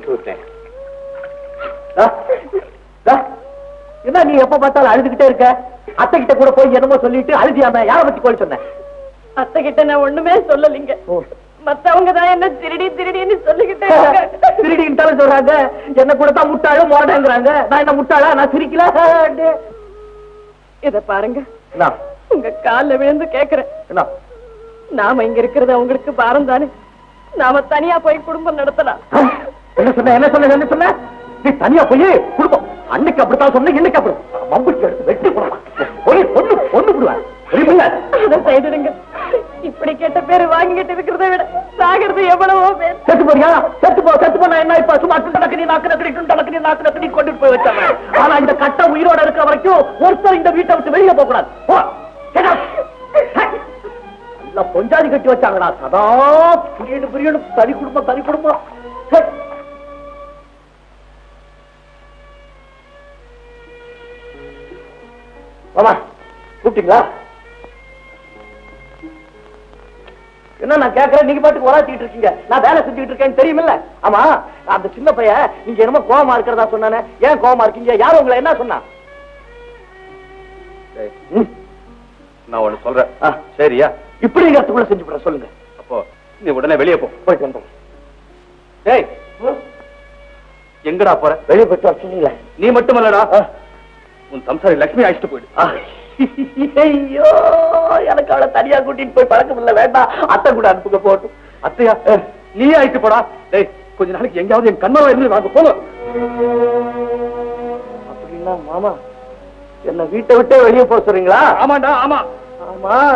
அனுப்பிச்சு விட்டேன். என்ன நீ எப்ப பார்த்தாலும் அழுதுகிட்டே இருக்க? அத்தை கிட்ட கூட போய் என்னமோ சொல்லிட்டு அழுதியாம யார பத்தி கோழி சொன்ன? அத்தை கிட்ட நான் ஒண்ணுமே சொல்லலீங்க. மத்தவங்க தான் என்ன திருடின்னு சொல்லிக்கிட்டே திருடின்னு சொல்றாங்க. என்ன கூட தான் முட்டாளும் மோடங்கிறாங்க. நான் என்ன முட்டாளா? நான் சிரிக்கல. இத பாருங்க, உங்க கால்ல விழுந்து கேக்குறேன். நாம இங்க இருக்கிறது உங்களுக்கு பாரம் தானே. நாம தனியா போய் குடும்பம் நடத்தலாம். என்ன சொன்ன நீ தனியா போய் குடும்பம்? அன்னைக்கு அப்படித்தான் சொன்ன, இன்னைக்கு அப்படி மம்புக்கு எடுத்து வெட்டி போடலாம். ஒண்ணு விடுவேன். அதை செய்துடுங்க. இப்படி கெட்ட பேரு வாங்கிட்டு இருக்கிறத விட சாகிறது எவ்வளவோ பேர். செத்து போறியா? செத்து போ. நான் என்ன இப்ப சும்மா நாக்கு கொண்டு போய் வச்சாங்க. ஆனா இந்த கட்ட உயிரோட இருக்கிற வரைக்கும் ஒருத்தர் இந்த வீட்டை விட்டு வெளியே போக கூடாது. பொஞ்சாதி கட்டி வச்சாங்கடா. சதா பிரியணும் தனி குடும்பம். மாமா கூப்பிட்டீங்களா? என்ன நான் கேட்கறேன், நீங்க பாட்டுக்கு வராச்சிட்டு இருக்கீங்க. நான் வேலை செஞ்சுட்டு இருக்கேன்னு தெரியுமில்ல? ஆமா, அந்த சின்ன பையன் நீங்க என்னமோ கோவமா இருக்கிறதா சொன்னானே, ஏன் கோவமா இருக்கீங்க? யாரும் உங்களை என்ன சொன்னா? நான் ஒண்ணு சொல்றேன், சரியா? இப்படிங்கிறதுக்குள்ள செஞ்சு போட சொல்லுங்க. அப்போ நீ உடனே வெளியே போயிட்டு வந்தோம். ஏய், எங்கடா போற? வெளியே போயிட்டு வர சொன்னீங்களே. நீ மட்டுமல்லடா, உன் சம்சாரி லட்சுமி அழைச்சிட்டு போயிடு. ஐயோ, எனக்கு அவளை தனியா கூட்டிட்டு போய் பழக்கம் இல்ல. வேண்டாம், அத்தை கூட அனுப்புங்க. போட்டும். அத்தையா? நீயே அழைத்து போடா. டேய், கொஞ்ச நாளைக்கு எங்கேயாவது என் கண்மரா இருந்து வாங்க போங்க. அப்படின்னா மாமா என்ன வீட்டை விட்டே வெளியே போக சொல்றீங்களா? ஆமாண்டா, ஆமா.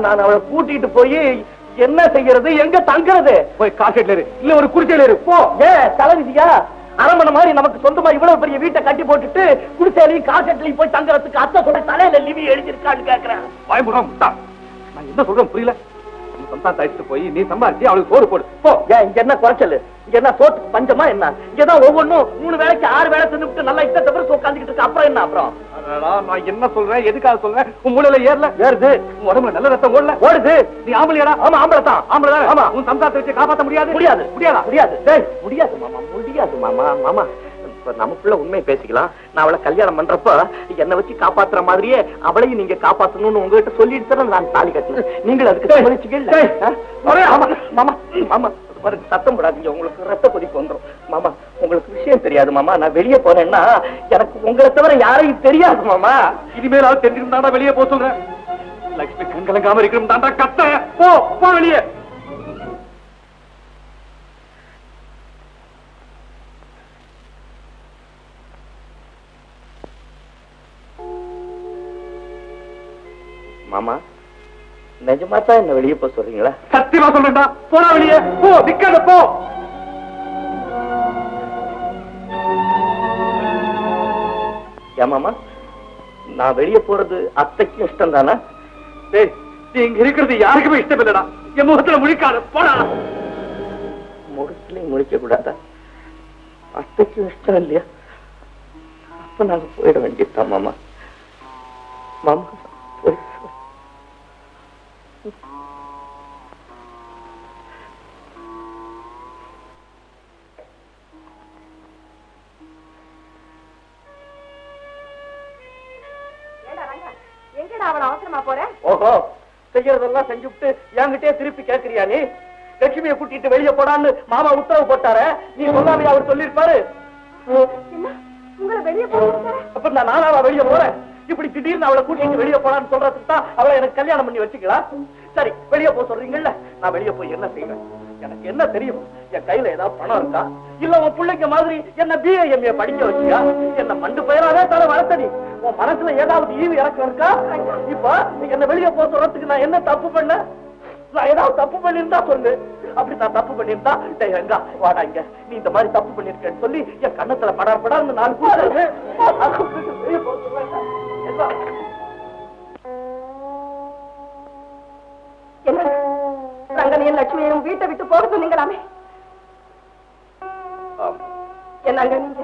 நான் அவளை கூட்டிட்டு போய் என்ன செய்யறது, எங்க தங்குறது? போய் காசேட்ல இரு, இல்ல ஒரு குடிசையில இரு. போ. தலைவிதியா? அரமனை மாதிரி நமக்கு சொந்தமா இவ்வளவு பெரிய வீட்டை கட்டி போட்டுட்டு குடிசையிலையும் காசேட்லையும் போய் தங்குறதுக்கு அத்தை சொல்ல தலையில லிவி எழுதிருக்கான்னு கேக்குறேன். பயமுடம். நான் என்ன சொல்றேன் புரியல? சம்சாரத்தை அழைச்சிட்டு போய் நீ சம்பாதிச்சு அவளுக்கு சோறு போடு. போ. இங்க என்ன குறைச்சல்? இங்க என்ன சோத்துக்கு பஞ்சமா என்ன? இங்கதான் ஒவ்வொன்னும் 3 வேளைக்கு 6 வேளை செஞ்சுட்டு நல்லா இஷ்டத்தை பிறகு உட்காந்துக்கிட்டு இருக்கு. அப்புறம் என்ன? அப்புறம் நான் என்ன சொல்றேன், எதுக்காக சொல்றேன்? உன் மூளையில ஏறுது, உன் உடம்புல நல்ல ரத்தம் ஓடுது. நீ ஆம்பளையாடா? ஆமா, ஆம்பளை தான். ஆமா. உன் சம்சாரத்தை வச்சு காப்பாற்ற முடியாது. முடியாது மாமா. நமக்குள்ள உண்மை பேசிக்கலாம். நான் அவளை கல்யாணம் பண்றப்ப என்ன வச்சு காப்பாத்துற மாதிரியே அவளையும் நீங்க காப்பாத்தணும்னு உங்ககிட்ட சொல்லிட்டு நான் தாலி கட்டினேன். நீங்கள் அதுக்கு சம்மதிச்சுக்கல. மாமா சத்தம் போடாதீங்க, உங்களுக்கு ரத்த கொதிப்பு வந்துடும். மாமா, உங்களுக்கு விஷயம் தெரியாது மாமா. நான் வெளியே போனேன்னா எனக்கு உங்களை தவிர யாரையும் தெரியாது மாமா. இனிமேல் தெரிஞ்சிருந்தாண்டா வெளியே போக சொல்றேன். லட்சுமி கண்கலங்காம இருக்கணும் தாண்டா கத்த. போ வெளியே. மாமா, நிஜமா தான் என்ன வெளியே போக சொல்றீங்களா? சத்தியமா சொல்றேன்டா. போடா வெளியே. போ, நிக்காத, போ. ஏமாமா, நான் வெளியே போறது அத்தைக்கு இஷ்டம் தானே? டேய், நீ இங்க இருக்கிறது யாருக்குமே இஷ்டம் இல்லடா. என் முகத்துல முழிக்காத, போடா. முகத்திலையும் முழிக்க கூடாதா? அத்தைக்கு இஷ்டம் இல்லையா? அப்ப நாங்க போயிட வேண்டியதுதான் மாமா. மாமா அவசரமா போறேன். ஓஹோ, செய்யறதெல்லாம் செஞ்சுட்டு என்கிட்டே திருப்பி கேட்கிறியா? நீ லட்சுமியை கூட்டிட்டு வெளியே போடான்னு மாமா உத்தரவு போட்டார. நீ சொல்லாமே அவர் சொல்லிருப்பாரு. உங்களை வெளியே போற அப்ப நானாவா வெளியே போறேன்? இப்படி திடீர்னு அவளை கூட்டிட்டு வெளியே போடான்னு சொல்றதுக்கு தான் அவளை எனக்கு கல்யாணம் பண்ணி வச்சுக்கலாம். சரி, வெளியே போக சொல்றீங்கல்ல, நான் வெளியே போய் என்ன செய்வேன்? எனக்கு என்ன தெரியும்? என் கையில ஏதாவது பணம் இருக்கா? இல்ல உன் பிள்ளைங்க மாதிரி என்ன BA MA படிக்க வச்சியா? என்ன மண்டு பயிராவே தர வளர்த்தடி. உன் மனசுல ஏதாவது ஈவு இறக்கம் இருக்கா? இப்ப என்ன வெளியே போக சொல்றதுக்கு நான் என்ன தப்பு பண்ண? நான் ஏதாவது தப்பு பண்ணிருந்தா சொல்லு. அப்படி நான் தப்பு பண்ணிருந்தா, எங்க வாடா இங்க, நீ இந்த மாதிரி தப்பு பண்ணிருக்கேன்னு சொல்லி என் கண்ணத்துல படார்படான்னு 4 கூடாது. ரங்கனையும் லட்சுமியையும் வீட்டை விட்டு போக சொன்னீங்களாமே, என்னங்க நீங்க?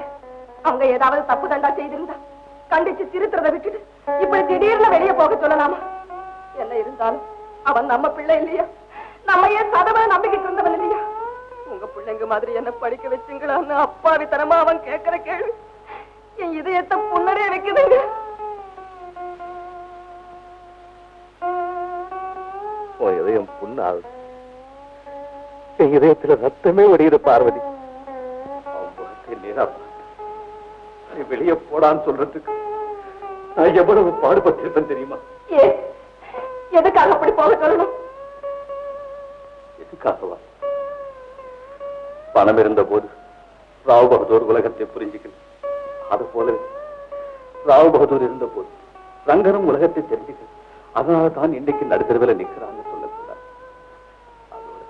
அவங்க ஏதாவது தப்பு தண்டா செய்திருந்தா கண்டிச்சு திருத்துறதை விட்டுட்டு இப்படி திடீர்னு வெளியே போக சொல்லலாமா? என்ன இருந்தாலும் அவன் நம்ம பிள்ளை இல்லையா? நம்ம ஏன் சதவ நம்பிக்கிட்டு இருந்தவன் இல்லையா? உங்க பிள்ளைங்க மாதிரி என்ன படிக்க வச்சுங்களான்னு அப்பாவித்தனமா அவன் கேட்கிற கேள்வி என் இதயத்தை புண்ணரே வைக்குதுங்க. இதயம் புண்ணாகுது. என் இதயத்துல ரத்தமே வடியுது பார்வதி. நீ வெளியே போடான்னு சொல்றதுக்கு நான் எவ்வளவு பாடுபட்டிருப்பேன் தெரியுமா? எதுக்காக அப்படி போக சொல்லணும்? எதுக்காகவா? பணம் இருந்த போது ராவ் பகதூர் உலகத்தை புரிஞ்சுக்கணும். அது போல ராவ் பகதூர் இருந்த போது ரங்கனும் உலகத்தை தெரிஞ்சுக்கணும். அதனால தான் இன்னைக்கு நடுத்தரவில் நிற்கிறான்னு சொல்லக்கூடாது. அதோட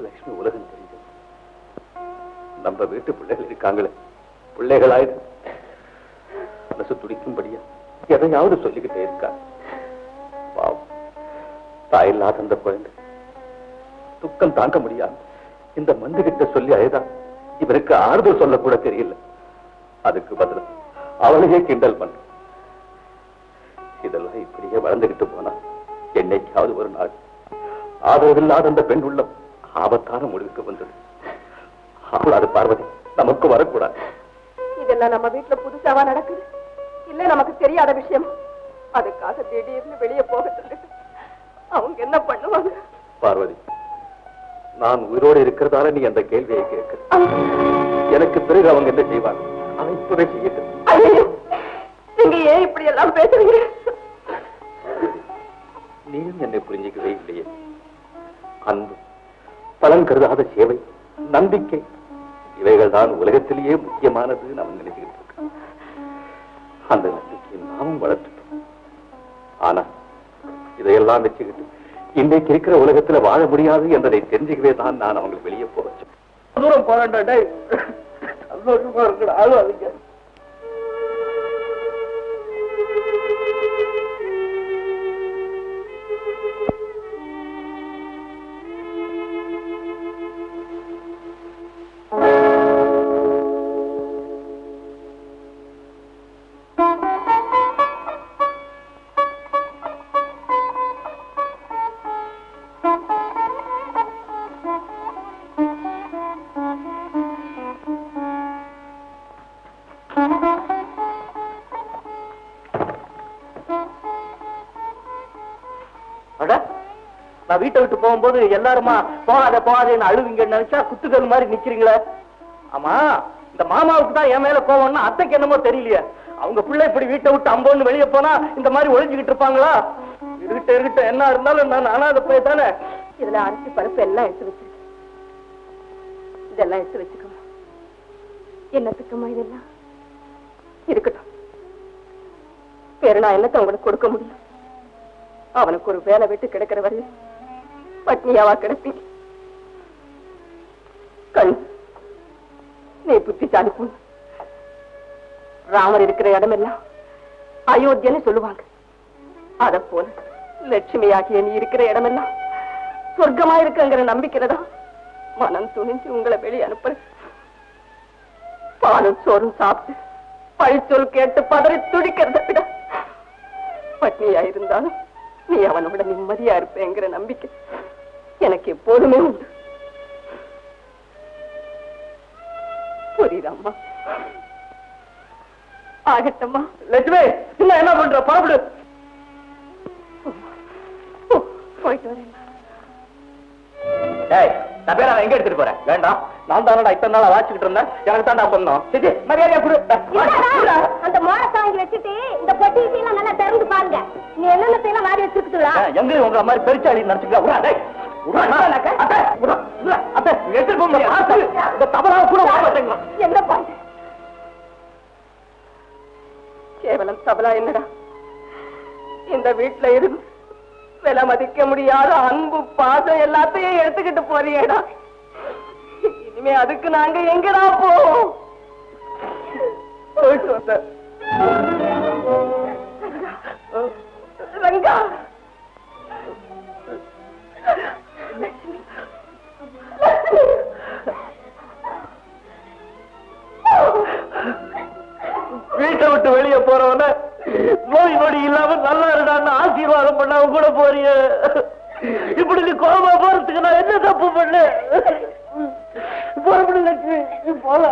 லட்சுமி உலகம் தெரிஞ்சது. நம்ம வீட்டு பிள்ளைகள் இருக்காங்களே, பிள்ளைகளாயிடு மனசு துடிக்கும்படியா எதையாவது சொல்லிக்கிட்டே இருக்கா. பாவம், தாயில்லாத அந்த குழந்தை துக்கம் தாங்க முடியாது இந்த மந்து கிட்ட சொல்லி அழுதா இவருக்கு ஆறுதல் சொல்ல கூட தெரியல. அதுக்கு பதிலா அவளையே கிண்டல் பண்ண. இதெல்லாம் இப்படியே வளர்ந்துகிட்டு போனா என்னைக்காவது ஒரு நாள் ஆதரவில்லாத அந்த பெண் உள்ளம் ஆபத்தான முடிவுக்கு வந்தது. அது பார்வதி நமக்கு வரக்கூடாது. இதெல்லாம் நம்ம வீட்டுல புதுசாவா நடக்குது? இல்ல நமக்கு தெரியாத விஷயம். அதுக்காக திடீர்னு வெளியே போக சொல்லிட்டு அவங்க என்ன பண்ணுவாங்க? பார்வதி, நான் உயிரோடு இருக்கிறதால நீ அந்த கேள்வியை கேட்க. எனக்கு பிறகு அவங்க என்ன செய்வாங்க? அவன் இப்பவே செய்யட்டும். நீங்க ஏன் இப்படி எல்லாம் பேசுறீங்க? நீயும் என்னை புரிஞ்சிக்கவே இல்லையே. அன்பு, பலன் கருதாத சேவை, நம்பிக்கை, இவைகள் தான் உலகத்திலேயே முக்கியமானது நம்ம நினைச்சுக்கிட்டு இருக்கோம். அந்த நம்பிக்கையை நாமும் வளர்த்துட்டோம். ஆனா இதையெல்லாம் வச்சுக்கிட்டு இன்னைக்கு இருக்கிற உலகத்துல வாழ முடியாது என்பதை தெரிஞ்சுக்கவே தான் நான் அவங்களுக்கு வெளியே போறேன். தூரம் போறேன்டா, சந்தோஷமா இருக்கணும். ஆளுவாங்க நான் வீட்டை விட்டு போகும்போது எல்லாருமா போகாத போகாதேன்னு அழுவீங்கன்னு நினைச்சா குத்துக்கள் மாதிரி நிக்கிறீங்களே. ஆமா, இந்த மாமாவுக்கு தான் என் மேல கோவம்னா அத்தைக்கு என்னமோ தெரியலையே. அவங்க பிள்ளை இப்படி வீட்டை விட்டு அம்போன்னு வெளியே போனா இந்த மாதிரி ஒழிஞ்சுக்கிட்டு இருப்பாங்களா? இருக்கட்டும் என்ன இருந்தாலும் நான் அனாதை போய் தானே. இதுல அரிசி பருப்பு எல்லாம் எடுத்து வச்சிருக்கேன். இதெல்லாம் எடுத்து வச்சுக்கோமா. என்னத்துக்குமா இதெல்லாம்? இருக்கட்டும். வேற நான் என்னத்தை உங்களுக்கு கொடுக்க முடியும்? அவனுக்கு ஒரு வேலை விட்டு கிடைக்கிற வரையும் பட்னியாவா கிடப்பீங்க? கண், நீ புத்திசாலி பொண்ணு. ராமர் இருக்கிற இடமெல்லாம் அயோத்தியன்னு சொல்லுவாங்க. அத போல லட்சுமியாகிய நீ இருக்கிற இடமெல்லாம் சொர்க்கமா இருக்குங்கிற நம்பிக்கைதான் மனம் துணிஞ்சு உங்களை வெளியே அனுப்புற. பாலும் சோறும் சாப்பிட்டு பழிச்சொல் கேட்டு பதறி துடிக்கிறத விட பட்னியா இருந்தாலும் நீ அவனோட நிம்மதியா இருப்பேங்கிற நம்பிக்கை எனக்கு எப்போதுமே உண்டு. புரியுதாம்மா? ஆகட்டம்மா. லட்சுமி, இன்னும் என்ன பண்ற? புறப்படு. போயிட்டு வரேன். தப்பேரா எங்க எடுத்துட்டு போறேன்? வேண்டாம், நான் தானடா இத்தனை நாளா வாச்சிக்கிட்டு இருந்தேன். எனக்கு தான்டா சொன்னோம். மரியாதையா கொடு. அந்த மோரத்தை வாங்கி வச்சுட்டு இந்த பொட்டியெல்லாம் நல்லா திறந்து பாருங்க. நீ என்னென்ன வாரி வச்சிருக்கா? எங்க உங்களை மாதிரி பெருச்சாளி நினைச்சுக்கலாம். கேவலம் தபலா என்னடா? இந்த வீட்டுல இருந்து விலை மதிக்க முடியாத அன்பு பாசம் எல்லாத்தையும் எடுத்துக்கிட்டு போறியடா. இனிமே அதுக்கு நாங்க எங்கடா போவோம்? போயிட்டு வந்த ரங்கா, வீட்டை விட்டு வெளியே போறவன நோய் நொடி இல்லாம நல்லா இருடான்னு ஆசீர்வாதம் பண்ணாம கூட போறிய. இப்படி நீ கோபமா போறதுக்கு நான் என்ன தப்பு பண்ண? புறப்படு லட்சுமி போல